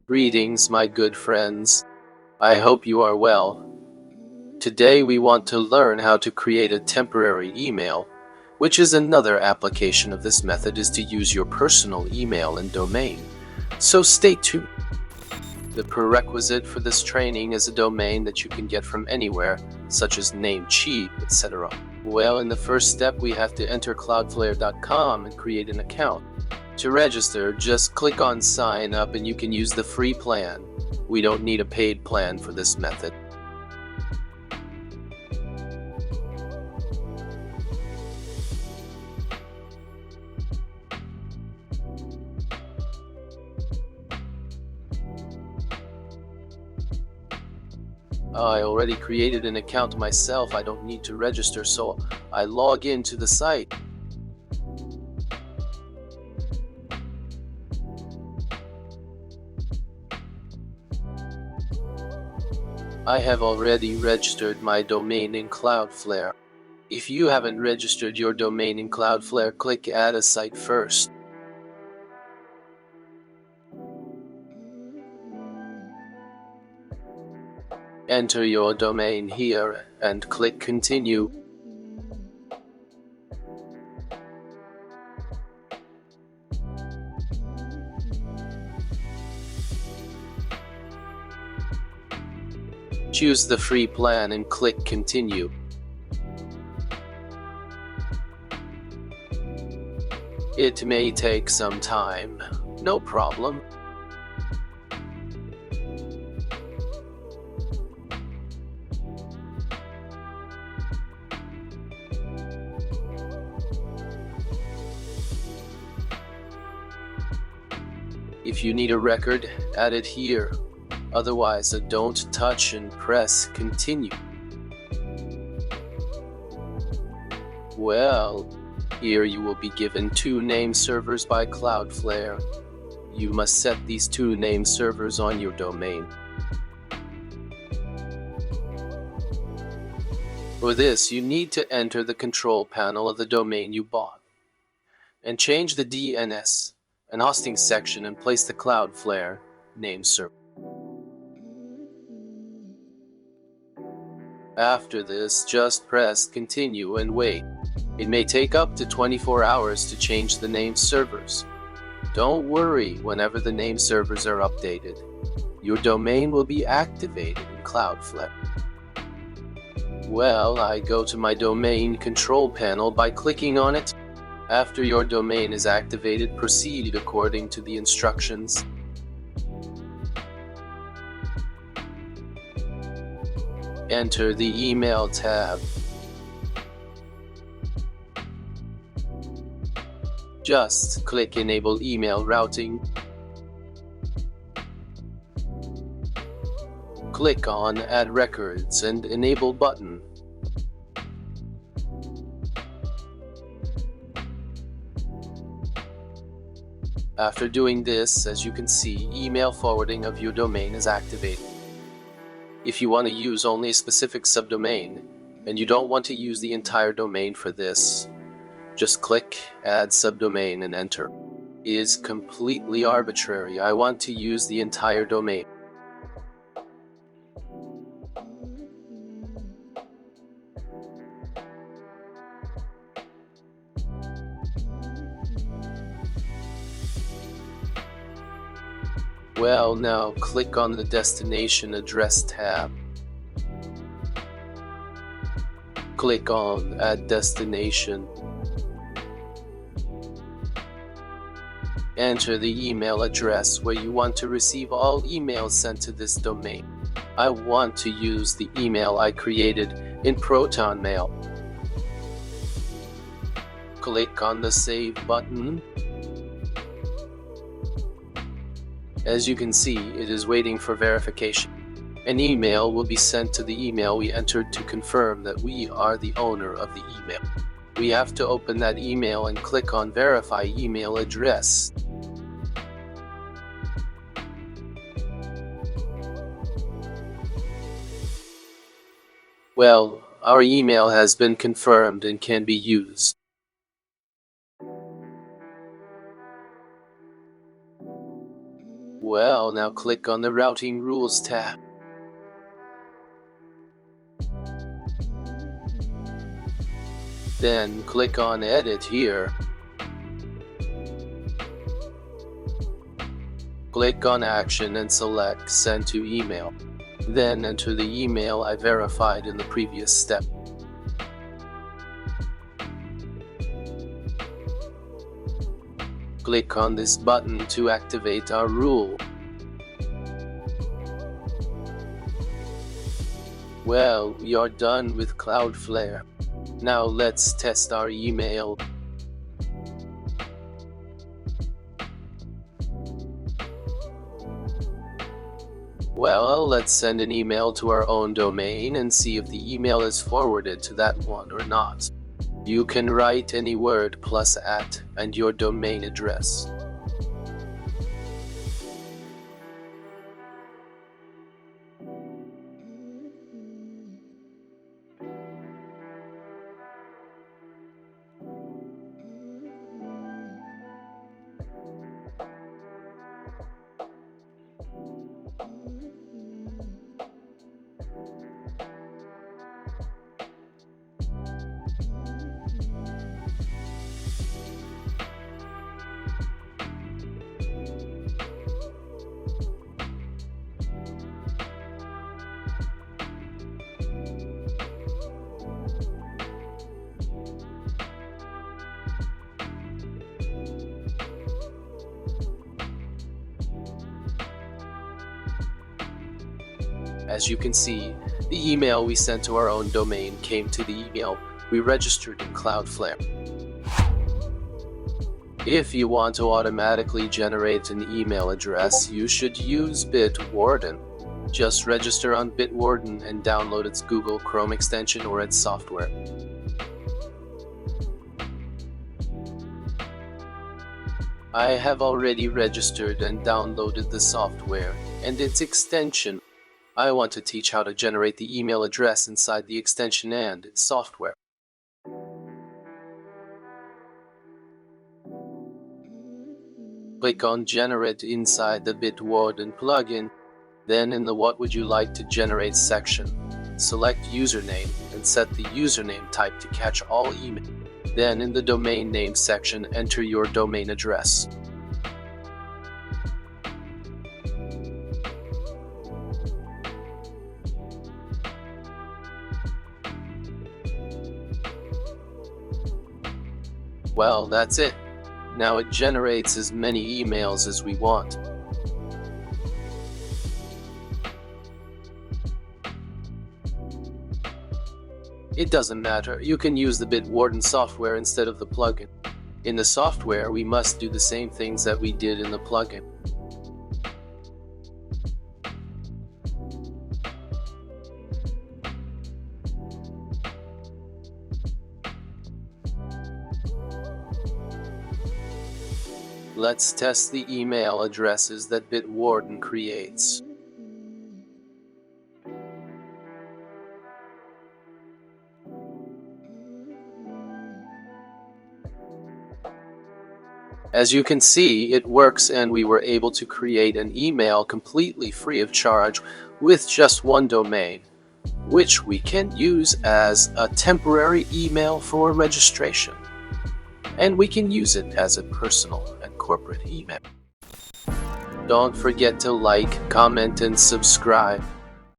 Greetings, my good friends. I hope you are well. Today we want to learn how to create a temporary email, which is another application of this method is to use your personal email and domain. So stay tuned. The prerequisite for this training is a domain that you can get from anywhere, such as Namecheap, etc. Well, in the first step, we have to enter cloudflare.com and create an account. To register, just click on Sign Up and you can use the free plan. We don't need a paid plan for this method. I already created an account myself. I don't need to register, so I log into the site. I have already registered my domain in Cloudflare. If you haven't registered your domain in Cloudflare, click Add a Site first. Enter your domain here and click Continue. Choose the free plan and click Continue. It may take some time, no problem. If you need a record, add it here. Otherwise, don't touch and press Continue. Well, here you will be given 2 name servers by Cloudflare. You must set these 2 name servers on your domain. For this, you need to enter the control panel of the domain you bought and change the DNS and hosting section and place the Cloudflare name server. After this, just press Continue and wait. It may take up to 24 hours to change the name servers. Don't worry, whenever the name servers are updated, your domain will be activated in Cloudflare. Well, I go to my domain control panel by clicking on it. After your domain is activated, proceed according to the instructions. Enter the email tab. Just click Enable Email Routing. Click on Add Records and Enable button. After doing this, as you can see, email forwarding of your domain is activated. If you want to use only a specific subdomain, and you don't want to use the entire domain for this, just click Add Subdomain and enter. It is completely arbitrary. I want to use the entire domain. Well, now click on the Destination Address tab. Click on Add Destination. Enter the email address where you want to receive all emails sent to this domain. I want to use the email I created in Proton Mail. Click on the Save button. As you can see, it is waiting for verification. An email will be sent to the email we entered to confirm that we are the owner of the email. We have to open that email and click on Verify Email Address. Well, our email has been confirmed and can be used. Well, now click on the Routing Rules tab. Then click on Edit here. Click on Action and select Send to Email. Then enter the email I verified in the previous step. Click on this button to activate our rule. Well, we are done with Cloudflare. Now let's test our email. Well, let's send an email to our own domain and see if the email is forwarded to that one or not. You can write any word plus @ and your domain address. As you can see, the email we sent to our own domain came to the email we registered in Cloudflare. If you want to automatically generate an email address, you should use Bitwarden. Just register on Bitwarden and download its Google Chrome extension or its software. I have already registered and downloaded the software and its extension. I want to teach how to generate the email address inside the extension and its software. Click on Generate inside the Bitwarden plugin. Then in the What Would You Like to Generate section, select Username and set the username type to catch all email. Then in the Domain Name section, enter your domain address. Well, that's it. Now it generates as many emails as we want. It doesn't matter, you can use the Bitwarden software instead of the plugin. In the software, we must do the same things that we did in the plugin. Let's test the email addresses that Bitwarden creates. As you can see, it works and we were able to create an email completely free of charge with just one domain, which we can use as a temporary email for registration. And we can use it as a personal and corporate email. Don't forget to like, comment, and subscribe.